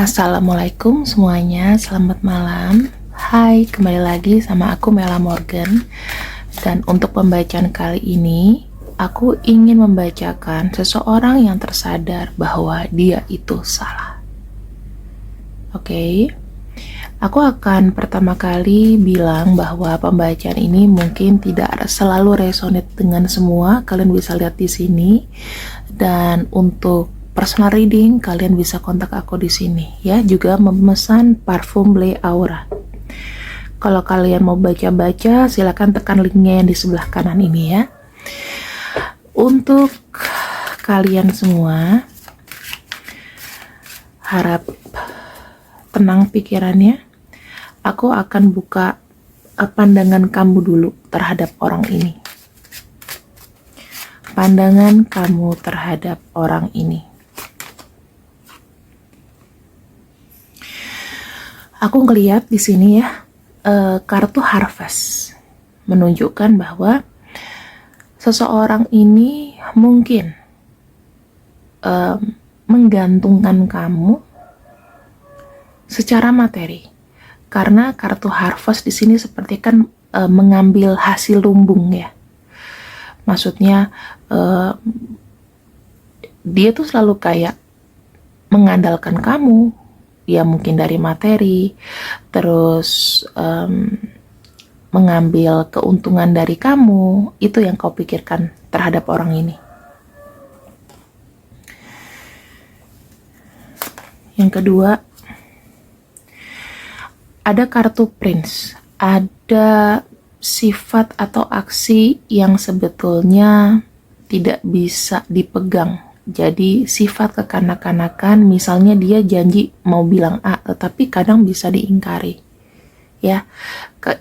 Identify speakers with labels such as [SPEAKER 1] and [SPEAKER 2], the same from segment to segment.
[SPEAKER 1] Assalamualaikum semuanya, selamat malam. Hai, kembali lagi sama aku Mela Morgan. Dan untuk pembacaan kali ini, aku ingin membacakan seseorang yang tersadar bahwa dia itu salah. Oke, aku akan pertama kali bilang bahwa pembacaan ini mungkin tidak selalu resonate dengan semua. Kalian bisa lihat di sini. Dan untuk personal reading, kalian bisa kontak aku di sini ya. Juga memesan parfum Blé Aura. Kalau kalian mau baca-baca, silakan tekan linknya yang di sebelah kanan ini ya. Untuk kalian semua, harap tenang pikirannya. Aku akan buka pandangan kamu dulu terhadap orang ini. Pandangan kamu terhadap orang ini. Aku ngeliat di sini ya, kartu Harvest menunjukkan bahwa seseorang ini mungkin menggantungkan kamu secara materi, karena kartu Harvest di sini seperti kan mengambil hasil lumbung ya. Maksudnya dia tuh selalu kayak mengandalkan kamu, ya mungkin dari materi, terus mengambil keuntungan dari kamu. Itu yang kau pikirkan terhadap orang ini. Yang kedua, ada kartu Prince. Ada sifat atau aksi yang sebetulnya tidak bisa dipegang. Jadi sifat kekanak-kanakan, misalnya dia janji mau bilang A, tetapi kadang bisa diingkari. Ya,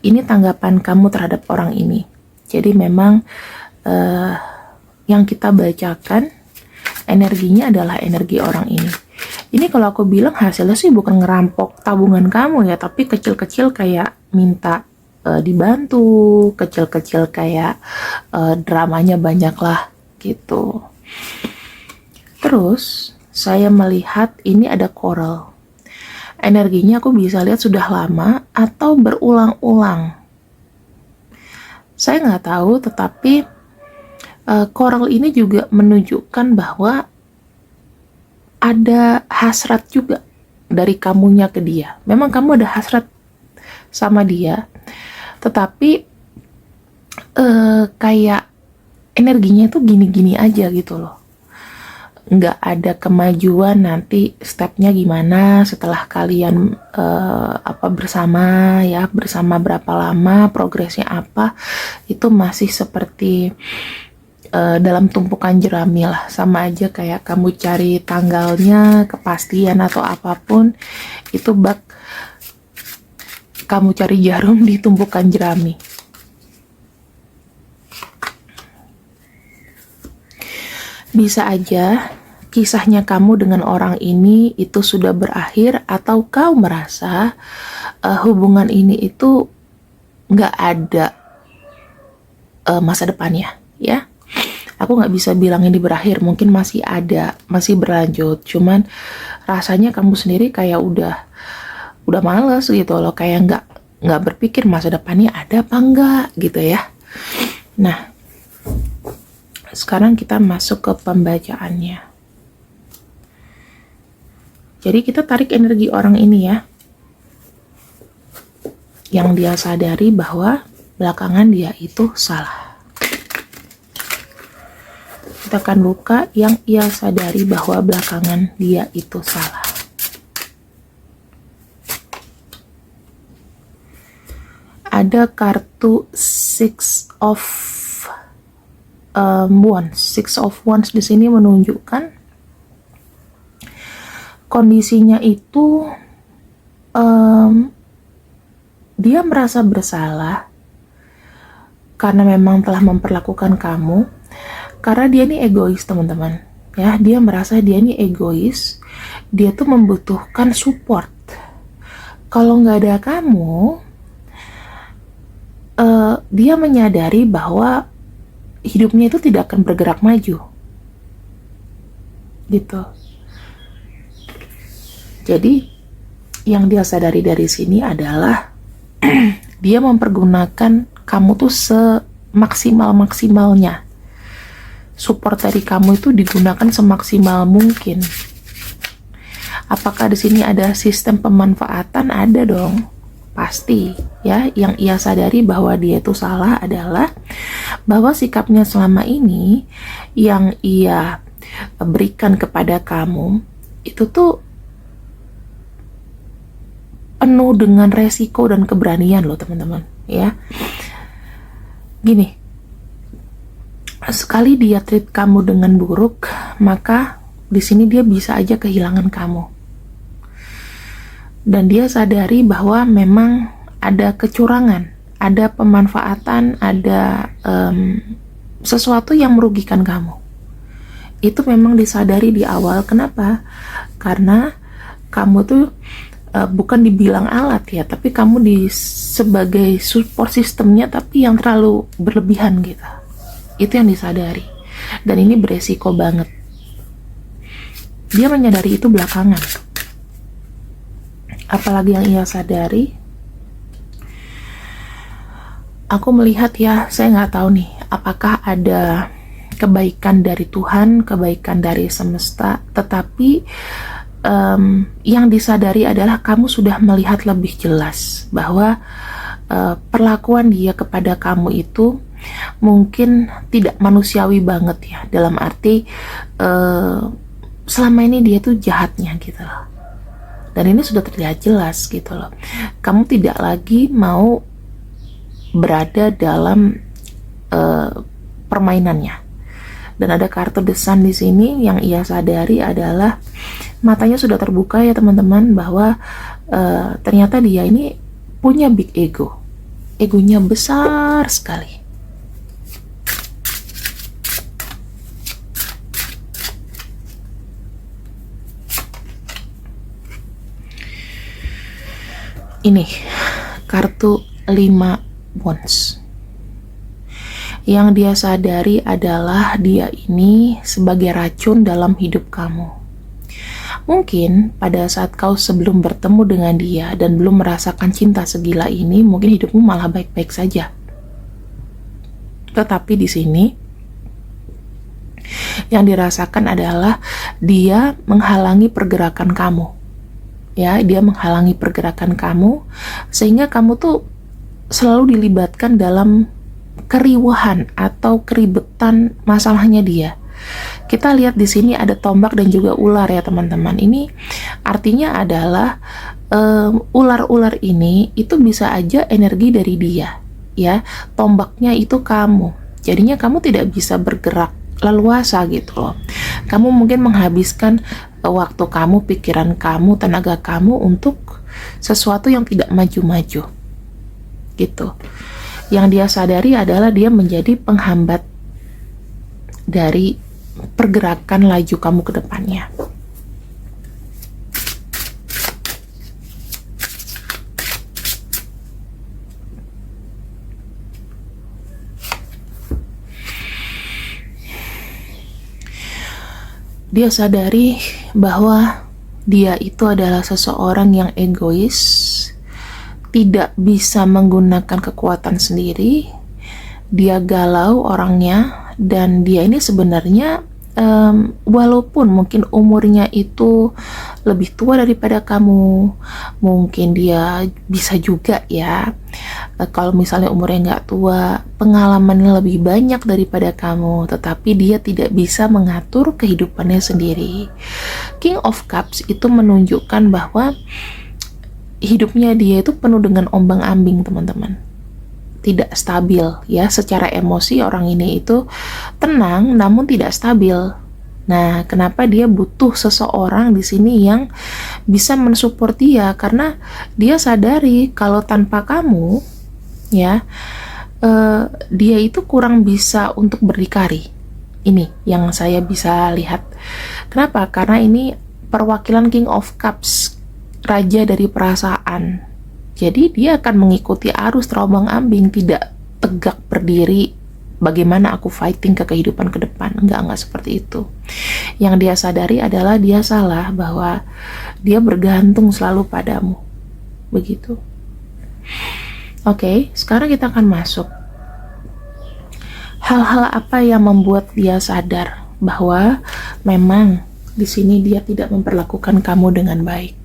[SPEAKER 1] ini tanggapan kamu terhadap orang ini. Jadi memang yang kita bacakan energinya adalah energi orang ini. Ini kalau aku bilang hasilnya sih bukan ngerampok tabungan kamu ya, tapi kecil-kecil kayak minta dibantu, kecil-kecil kayak dramanya banyak lah gitu. Terus saya melihat ini ada coral. Energinya aku bisa lihat sudah lama atau berulang-ulang. Saya nggak tahu, tetapi coral ini juga menunjukkan bahwa ada hasrat juga dari kamunya ke dia. Memang kamu ada hasrat sama dia, tetapi kayak energinya itu gini-gini aja gitu loh. Nggak ada kemajuan nanti stepnya gimana setelah kalian bersama ya, bersama berapa lama, progresnya apa, itu masih seperti dalam tumpukan jerami lah. Sama aja kayak kamu cari tanggalnya, kepastian atau apapun, itu bak kamu cari jarum di tumpukan jerami. Bisa aja kisahnya kamu dengan orang ini itu sudah berakhir, atau kau merasa hubungan ini itu nggak ada masa depannya ya. Aku nggak bisa bilang ini berakhir, mungkin masih ada, masih berlanjut. Cuman rasanya kamu sendiri kayak udah males gitu loh, kayak nggak berpikir masa depannya ada apa enggak gitu ya. Nah, sekarang kita masuk ke pembacaannya. Jadi kita tarik energi orang ini ya, yang dia sadari bahwa belakangan dia itu salah. Kita akan buka yang ia sadari bahwa belakangan dia itu salah. Ada kartu Six of Wands di sini menunjukkan kondisinya itu dia merasa bersalah karena memang telah memperlakukan kamu, karena dia ini egois teman-teman ya. Dia merasa dia ini egois, dia tuh membutuhkan support. Kalau nggak ada kamu, dia menyadari bahwa hidupnya itu tidak akan bergerak maju gitu. Jadi yang dia sadari dari sini adalah dia mempergunakan kamu tuh semaksimal-maksimalnya. Support dari kamu itu digunakan semaksimal mungkin. Apakah di sini ada sistem pemanfaatan? Ada dong. Pasti ya. Yang ia sadari bahwa dia itu salah adalah bahwa sikapnya selama ini yang ia berikan kepada kamu itu tuh penuh dengan resiko dan keberanian loh teman-teman ya. Gini, sekali dia treat kamu dengan buruk, maka di sini dia bisa aja kehilangan kamu. Dan dia sadari bahwa memang ada kecurangan, ada pemanfaatan, ada sesuatu yang merugikan kamu. Itu memang disadari di awal. Kenapa? Karena kamu tuh bukan dibilang alat ya, tapi kamu sebagai support sistemnya, tapi yang terlalu berlebihan gitu. Itu yang disadari. Dan ini beresiko banget. Dia menyadari itu belakangan. Apalagi yang ia sadari, aku melihat ya, saya nggak tahu nih, apakah ada kebaikan dari Tuhan, kebaikan dari semesta, tetapi yang disadari adalah kamu sudah melihat lebih jelas bahwa perlakuan dia kepada kamu itu mungkin tidak manusiawi banget ya, dalam arti selama ini dia tuh jahatnya gitu loh. Dan ini sudah terlihat jelas gitu loh. Kamu tidak lagi mau berada dalam permainannya. Dan ada kartu The Sun di sini. Yang ia sadari adalah matanya sudah terbuka ya teman-teman, bahwa ternyata dia ini punya big ego. Egonya besar sekali. Ini kartu 5 wands. Yang dia sadari adalah dia ini sebagai racun dalam hidup kamu. Mungkin pada saat kau sebelum bertemu dengan dia dan belum merasakan cinta segila ini, mungkin hidupmu malah baik-baik saja. Tetapi di sini yang dirasakan adalah dia menghalangi pergerakan kamu. Ya, dia menghalangi pergerakan kamu sehingga kamu tuh selalu dilibatkan dalam keriuhan atau keribetan masalahnya dia. Kita lihat di sini ada tombak dan juga ular ya teman-teman. Ini artinya adalah ular-ular ini itu bisa aja energi dari dia ya. Tombaknya itu kamu. Jadinya kamu tidak bisa bergerak leluasa gitu loh. Kamu mungkin menghabiskan waktu kamu, pikiran kamu, tenaga kamu untuk sesuatu yang tidak maju-maju gitu. Yang dia sadari adalah dia menjadi penghambat dari pergerakan laju kamu ke depannya. Dia sadari bahwa dia itu adalah seseorang yang egois, tidak bisa menggunakan kekuatan sendiri, dia galau orangnya, dan dia ini sebenarnya walaupun mungkin umurnya itu lebih tua daripada kamu, mungkin dia bisa juga ya, kalau misalnya umurnya nggak tua, pengalamannya lebih banyak daripada kamu, tetapi dia tidak bisa mengatur kehidupannya sendiri. King of Cups itu menunjukkan bahwa hidupnya dia itu penuh dengan ombang-ambing teman-teman, tidak stabil ya. Secara emosi orang ini itu tenang namun tidak stabil. Nah, kenapa dia butuh seseorang di sini yang bisa mensupport dia? Karena dia sadari kalau tanpa kamu ya, dia itu kurang bisa untuk berdikari. Ini yang saya bisa lihat. Kenapa? Karena ini perwakilan King of Cups, raja dari perasaan. Jadi dia akan mengikuti arus terombang-ambing, tidak tegak berdiri bagaimana aku fighting ke kehidupan ke depan. Enggak seperti itu. Yang dia sadari adalah dia salah, bahwa dia bergantung selalu padamu. Begitu. Oke, sekarang kita akan masuk. Hal-hal apa yang membuat dia sadar bahwa memang di sini dia tidak memperlakukan kamu dengan baik?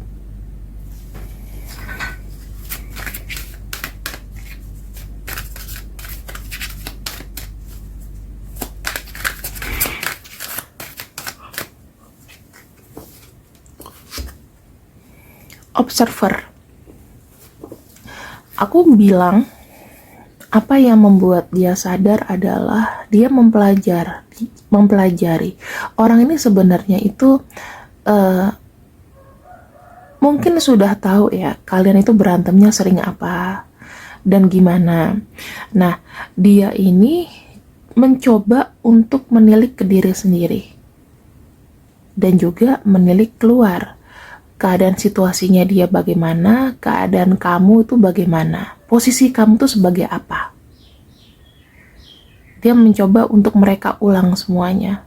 [SPEAKER 1] Observer. Aku bilang apa yang membuat dia sadar adalah dia mempelajari. Orang ini sebenarnya itu mungkin sudah tahu ya, kalian itu berantemnya sering apa dan gimana. Nah, dia ini mencoba untuk menilik ke diri sendiri dan juga menilik keluar. Keadaan situasinya dia bagaimana, keadaan kamu itu bagaimana, posisi kamu tuh sebagai apa. Dia mencoba untuk mereka ulang semuanya.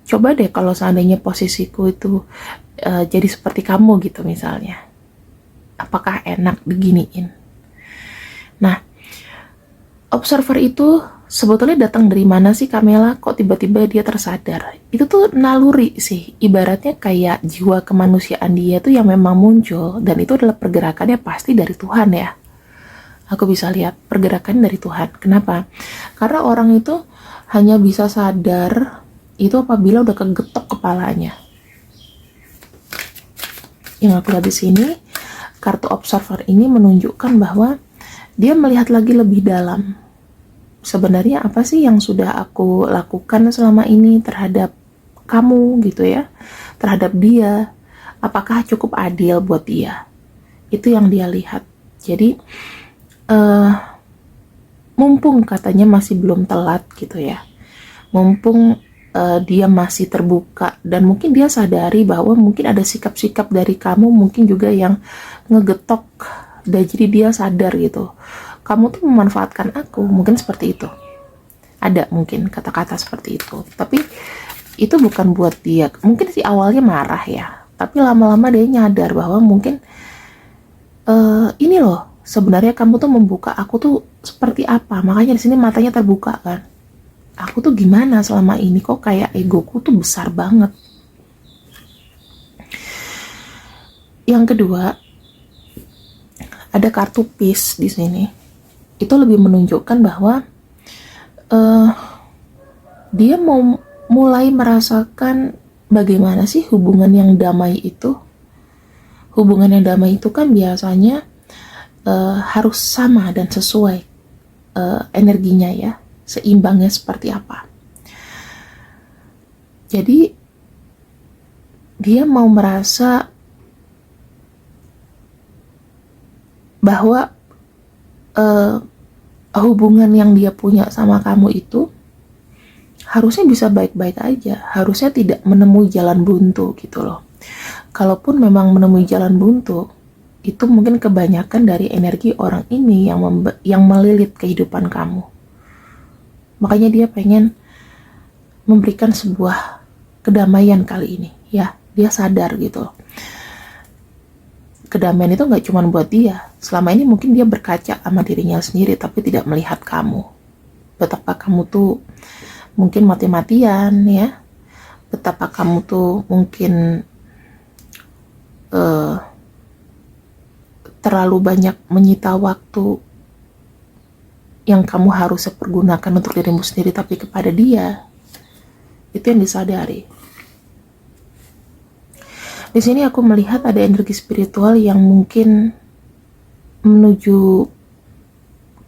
[SPEAKER 1] Coba deh kalau seandainya posisiku itu jadi seperti kamu gitu misalnya. Apakah enak diginiin? Nah, observer itu sebetulnya datang dari mana sih Kamela? Kok tiba-tiba dia tersadar? Itu tuh naluri sih, ibaratnya kayak jiwa kemanusiaan dia tuh yang memang muncul, dan itu adalah pergerakannya pasti dari Tuhan ya. Aku bisa lihat pergerakan dari Tuhan. Kenapa? Karena orang itu hanya bisa sadar itu apabila udah kegetok kepalanya. Yang aku lihat di sini, kartu observer ini menunjukkan bahwa dia melihat lagi lebih dalam. Sebenarnya apa sih yang sudah aku lakukan selama ini terhadap kamu gitu ya, terhadap dia, apakah cukup adil buat dia? Itu yang dia lihat. Jadi mumpung katanya masih belum telat gitu ya, mumpung dia masih terbuka, dan mungkin dia sadari bahwa mungkin ada sikap-sikap dari kamu mungkin juga yang ngegetok, dan jadi dia sadar gitu, kamu tuh memanfaatkan aku, mungkin seperti itu. Ada mungkin kata-kata seperti itu, tapi itu bukan buat dia. Mungkin sih awalnya marah ya, tapi lama-lama dia nyadar bahwa mungkin ini loh, sebenarnya kamu tuh membuka aku tuh seperti apa. Makanya di sini matanya terbuka kan. Aku tuh gimana selama ini, kok kayak egoku tuh besar banget. Yang kedua, ada kartu peace di sini. Itu lebih menunjukkan bahwa dia mau mulai merasakan bagaimana sih hubungan yang damai itu. Hubungan yang damai itu kan biasanya harus sama dan sesuai energinya ya, seimbangnya seperti apa. Jadi dia mau merasa bahwa hubungan yang dia punya sama kamu itu harusnya bisa baik-baik aja, harusnya tidak menemui jalan buntu gitu loh. Kalaupun memang menemui jalan buntu, itu mungkin kebanyakan dari energi orang ini yang melilit kehidupan kamu. Makanya dia pengen memberikan sebuah kedamaian kali ini ya, dia sadar gitu loh. Kedamaian itu nggak cuma buat dia. Selama ini mungkin dia berkaca sama dirinya sendiri, tapi tidak melihat kamu. Betapa kamu tuh mungkin mati-matian ya. Betapa kamu tuh mungkin terlalu banyak menyita waktu yang kamu harus pergunakan untuk dirimu sendiri, tapi kepada dia. Itu yang disadari. Di sini aku melihat ada energi spiritual yang mungkin menuju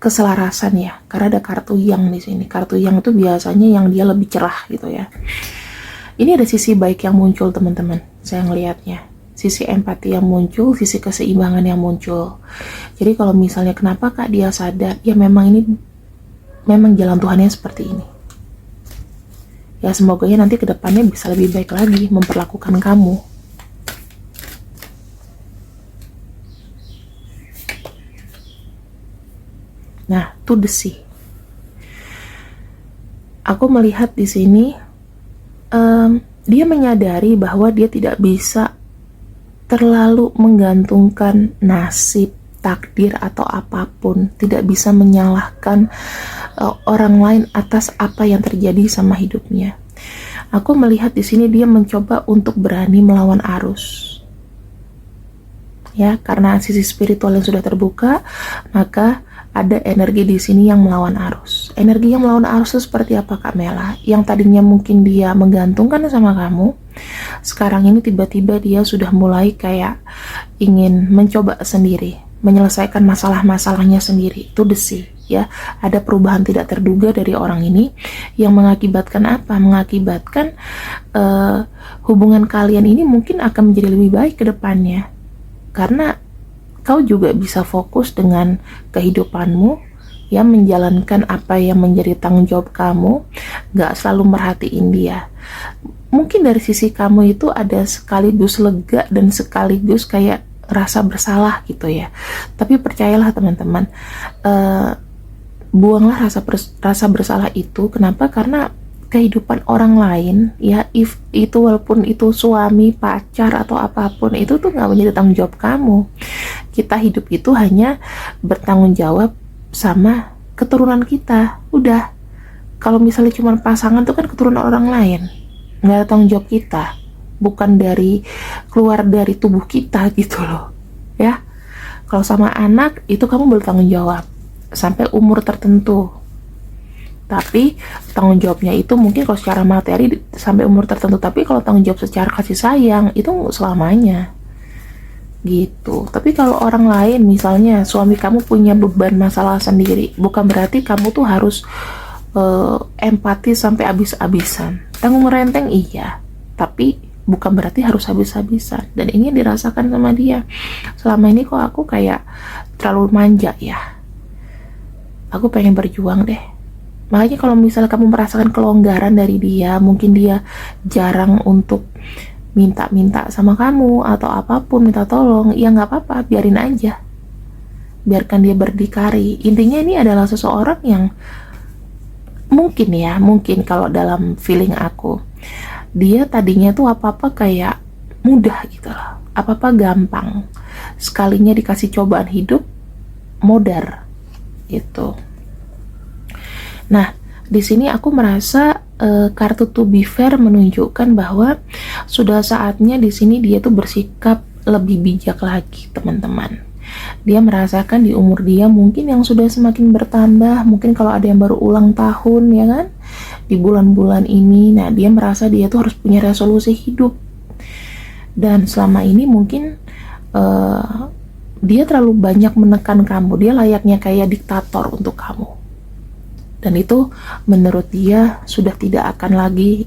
[SPEAKER 1] keselarasan ya, karena ada kartu yang di sini. Kartu yang itu biasanya yang dia lebih cerah gitu ya. Ini ada sisi baik yang muncul teman-teman, saya ngelihatnya. Sisi empati yang muncul, sisi keseimbangan yang muncul. Jadi kalau misalnya kenapa Kak dia sadar, ya memang ini memang jalan Tuhannya seperti ini. Ya semoga ya nanti kedepannya bisa lebih baik lagi memperlakukan kamu. Nah, to the sea. aku melihat di sini dia menyadari bahwa dia tidak bisa terlalu menggantungkan nasib, takdir atau apapun, tidak bisa menyalahkan orang lain atas apa yang terjadi sama hidupnya. Aku melihat di sini dia mencoba untuk berani melawan arus. Ya, karena sisi spiritual yang sudah terbuka, maka ada energi di sini yang melawan arus. Energi yang melawan arus itu seperti apa, Kak Mela? Yang tadinya mungkin dia menggantungkan sama kamu, sekarang ini tiba-tiba dia sudah mulai kayak ingin mencoba sendiri, menyelesaikan masalah-masalahnya sendiri. Itu desi, ya. Ada perubahan tidak terduga dari orang ini yang mengakibatkan apa? Mengakibatkan hubungan kalian ini mungkin akan menjadi lebih baik ke depannya. Karena kau juga bisa fokus dengan kehidupanmu, ya, menjalankan apa yang menjadi tanggung jawab kamu, gak selalu merhatiin dia. Mungkin dari sisi kamu itu ada sekaligus lega dan sekaligus kayak rasa bersalah gitu ya. Tapi percayalah teman-teman, buanglah rasa bersalah itu. Kenapa? Karena kehidupan orang lain, ya, if itu walaupun itu suami, pacar atau apapun, itu tuh nggak menjadi tanggung jawab kamu. Kita hidup itu hanya bertanggung jawab sama keturunan kita. Udah. Kalau misalnya cuma pasangan tuh kan keturunan orang lain, nggak ada tanggung jawab kita, bukan dari keluar dari tubuh kita gitu loh, ya. Kalau sama anak itu kamu bertanggung jawab sampai umur tertentu. Tapi tanggung jawabnya itu mungkin kalau secara materi sampai umur tertentu, tapi kalau tanggung jawab secara kasih sayang itu selamanya gitu. Tapi kalau orang lain, misalnya suami kamu punya beban masalah sendiri, bukan berarti kamu tuh harus empati sampai habis-habisan. Tanggung renteng iya, tapi bukan berarti harus habis-habisan. Dan ini dirasakan sama dia. Selama ini kok aku kayak terlalu manja ya, aku pengen berjuang deh. Makanya kalau misalnya kamu merasakan kelonggaran dari dia, mungkin dia jarang untuk minta-minta sama kamu atau apapun, minta tolong, ya nggak apa-apa, biarin aja, biarkan dia berdikari. Intinya ini adalah seseorang yang mungkin kalau dalam feeling aku, dia tadinya tuh apa-apa kayak mudah gitu loh, apa-apa gampang, sekalinya dikasih cobaan hidup modar gitu. Nah, di sini aku merasa kartu to be fair menunjukkan bahwa sudah saatnya di sini dia tuh bersikap lebih bijak lagi, teman-teman. Dia merasakan di umur dia mungkin yang sudah semakin bertambah, mungkin kalau ada yang baru ulang tahun ya kan, di bulan-bulan ini, nah dia merasa dia tuh harus punya resolusi hidup. Dan selama ini mungkin dia terlalu banyak menekan kamu, dia layaknya kayak diktator untuk kamu. Dan itu menurut dia sudah tidak akan lagi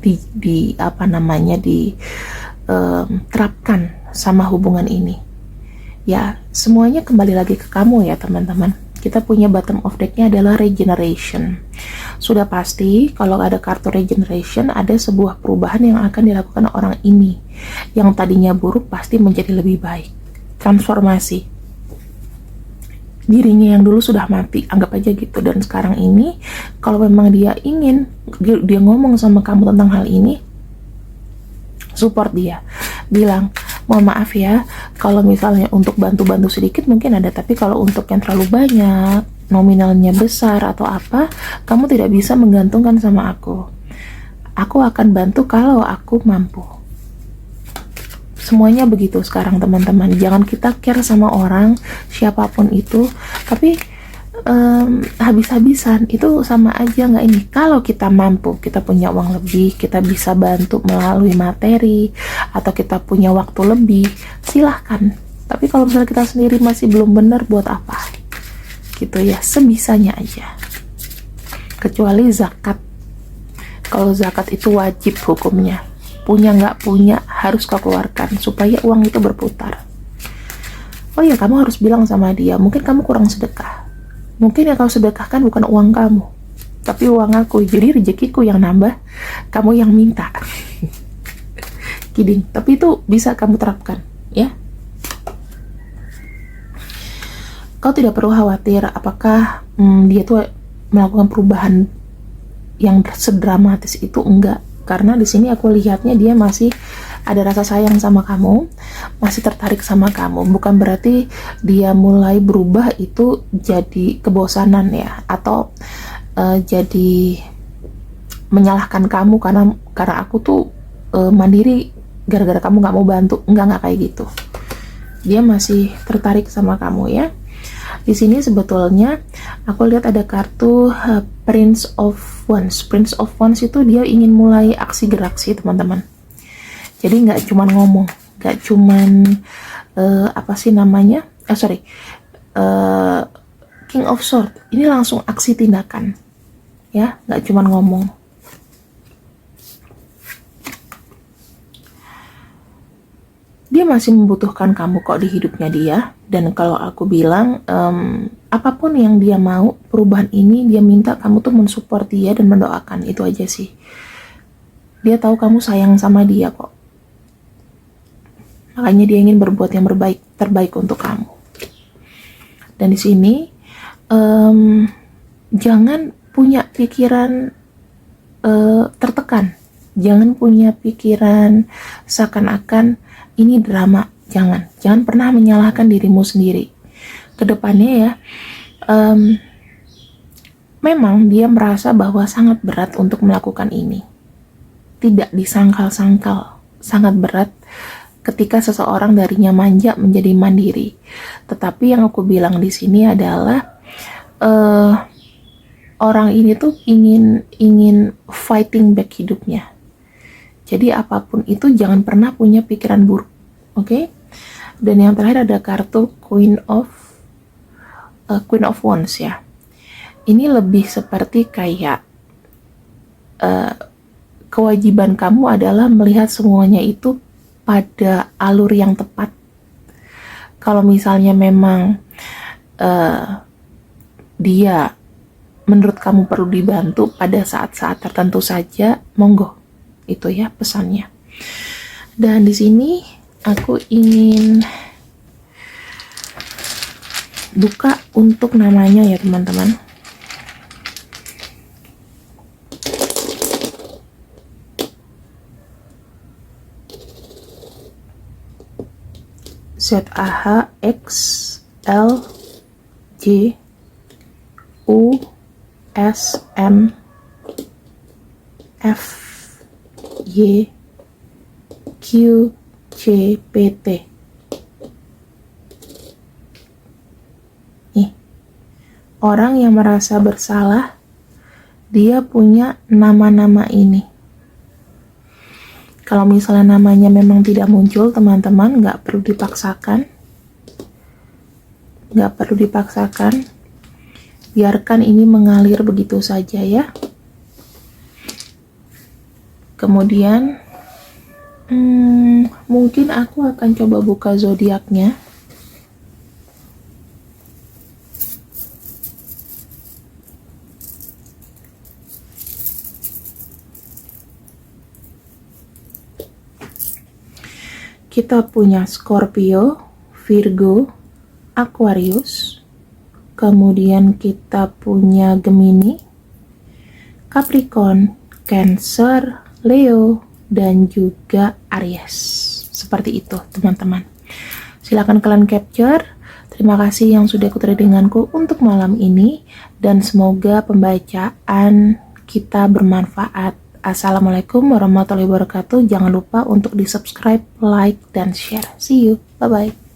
[SPEAKER 1] diterapkan sama hubungan ini. Ya, semuanya kembali lagi ke kamu ya teman-teman. Kita punya bottom of deck-nya adalah regeneration. Sudah pasti kalau ada kartu regeneration, ada sebuah perubahan yang akan dilakukan orang ini. Yang tadinya buruk pasti menjadi lebih baik. Transformasi. Dirinya yang dulu sudah mati, anggap aja gitu. Dan sekarang ini kalau memang dia ingin, dia ngomong sama kamu tentang hal ini, support dia, bilang mohon maaf ya kalau misalnya untuk bantu-bantu sedikit mungkin ada, tapi kalau untuk yang terlalu banyak, nominalnya besar atau apa, kamu tidak bisa menggantungkan sama aku akan bantu kalau aku mampu. Semuanya begitu sekarang teman-teman. Jangan kita care sama orang siapapun itu, tapi habis-habisan itu sama aja nggak ini. Kalau kita mampu, kita punya uang lebih, kita bisa bantu melalui materi, atau kita punya waktu lebih, silahkan. Tapi kalau misalnya kita sendiri masih belum benar, buat apa? Gitu ya, sebisanya aja. Kecuali zakat. Kalau zakat itu wajib hukumnya. Punya nggak punya harus kau keluarkan supaya uang itu berputar. Oh ya, kamu harus bilang sama dia, mungkin kamu kurang sedekah, mungkin yang kau sedekahkan bukan uang kamu tapi uang aku, jadi rezekiku yang nambah, kamu yang minta. Kidding, tapi itu bisa kamu terapkan ya. Kau tidak perlu khawatir apakah dia tuh melakukan perubahan yang sedramatis itu, enggak. Karena di sini aku lihatnya dia masih ada rasa sayang sama kamu, masih tertarik sama kamu. Bukan berarti dia mulai berubah itu jadi kebosanan ya, atau jadi menyalahkan kamu karena aku tuh mandiri gara-gara kamu nggak mau bantu. Enggak kayak gitu. Dia masih tertarik sama kamu ya. Di sini sebetulnya aku lihat ada kartu Prince of Wands. Prince of Wands itu dia ingin mulai aksi gerak sih teman-teman. Jadi nggak cuman ngomong, nggak cuman apa sih namanya? King of Swords. Ini langsung aksi tindakan, ya, nggak cuman ngomong. Dia masih membutuhkan kamu kok di hidupnya dia. Dan kalau aku bilang apapun yang dia mau, perubahan ini dia minta kamu tuh mensupport dia dan mendoakan. Itu aja sih. Dia tahu kamu sayang sama dia kok. Makanya dia ingin berbuat yang terbaik untuk kamu. Dan di sini jangan punya pikiran tertekan. Jangan punya pikiran seakan-akan ini drama. Jangan pernah menyalahkan dirimu sendiri. Kedepannya ya, memang dia merasa bahwa sangat berat untuk melakukan ini. Tidak disangkal-sangkal, sangat berat ketika seseorang darinya manja menjadi mandiri. Tetapi yang aku bilang di sini adalah orang ini tuh ingin fighting back hidupnya. Jadi apapun itu jangan pernah punya pikiran buruk, oke? Dan yang terakhir ada kartu Queen of Wands ya. Ini lebih seperti kayak kewajiban kamu adalah melihat semuanya itu pada alur yang tepat. Kalau misalnya memang dia menurut kamu perlu dibantu pada saat-saat tertentu saja, monggo. Itu ya pesannya. Dan di sini aku ingin buka untuk namanya ya teman-teman. ZAHXLJUSMFYQCPT. Nih, orang yang merasa bersalah, dia punya nama-nama ini. Kalau misalnya namanya memang tidak muncul, teman-teman, nggak perlu dipaksakan. Nggak perlu dipaksakan. Biarkan ini mengalir begitu saja ya. Kemudian, mungkin aku akan coba buka zodiaknya. Kita punya Scorpio, Virgo, Aquarius, kemudian kita punya Gemini, Capricorn, Cancer, Leo, dan juga Aries. Seperti itu teman-teman. Silakan kalian capture. Terima kasih yang sudah ikut readinganku untuk malam ini, dan semoga pembacaan kita bermanfaat. Assalamualaikum warahmatullahi wabarakatuh. Jangan lupa untuk di subscribe, like, dan share. See you. Bye-bye.